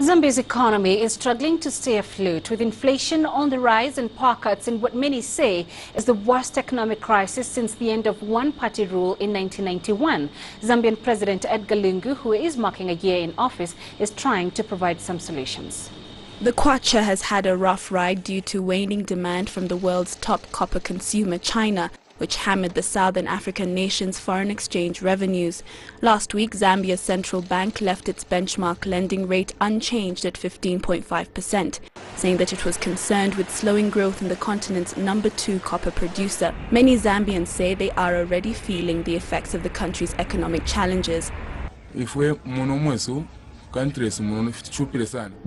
Zambia's economy is struggling to stay afloat, with inflation on the rise and pockets in what many say is the worst economic crisis since the end of one-party rule in 1991. Zambian President Edgar Lungu, who is marking a year in office, is trying to provide some solutions. The kwacha has had a rough ride due to waning demand from the world's top copper consumer, China, which hammered the Southern African nation's foreign exchange revenues. Last week, Zambia's central bank left its benchmark lending rate unchanged at 15.5%, saying that it was concerned with slowing growth in the continent's #2 copper producer. Many Zambians say they are already feeling the effects of the country's economic challenges. The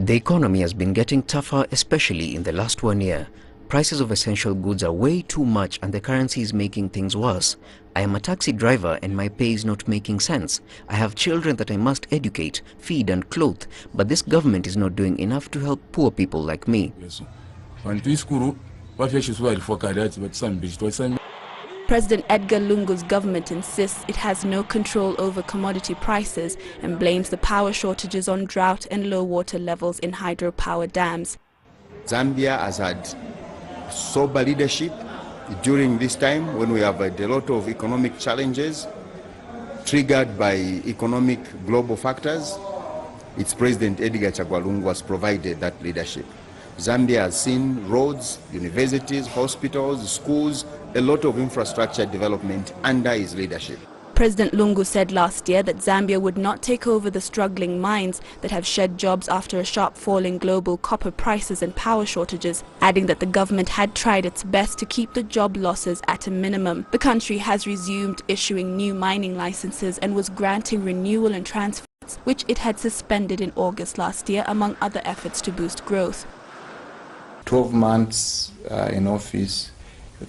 economy has been getting tougher, especially in the last 1 year. Prices of essential goods are way too much and the currency is making things worse. I am a taxi driver and my pay is not making sense. I have children that I must educate, feed and clothe, but this government is not doing enough to help poor people like me. President Edgar Lungu's government insists it has no control over commodity prices and blames the power shortages on drought and low water levels in hydropower dams. Zambia has had sober leadership during this time when we have had a lot of economic challenges triggered by economic global factors. Its President Edgar Lungu has provided that leadership. Zambia has seen roads, universities, hospitals, schools, a lot of infrastructure development under his leadership. President Lungu said last year that Zambia would not take over the struggling mines that have shed jobs after a sharp fall in global copper prices and power shortages, adding that the government had tried its best to keep the job losses at a minimum. The country has resumed issuing new mining licenses and was granting renewal and transfers, which it had suspended in August last year, among other efforts to boost growth. 12 months in office,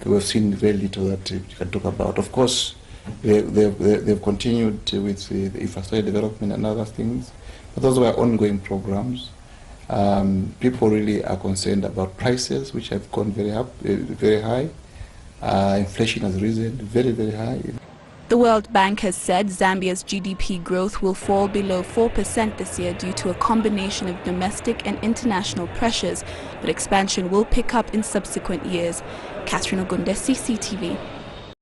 we've seen very little that you can talk about. Of course, they've continued with the infrastructure development and other things, but those were ongoing programs. People really are concerned about prices, which have gone very high. Inflation has risen very, very high. The World Bank has said Zambia's GDP growth will fall below 4% this year due to a combination of domestic and international pressures, but expansion will pick up in subsequent years. Catherine Ogunde, CCTV.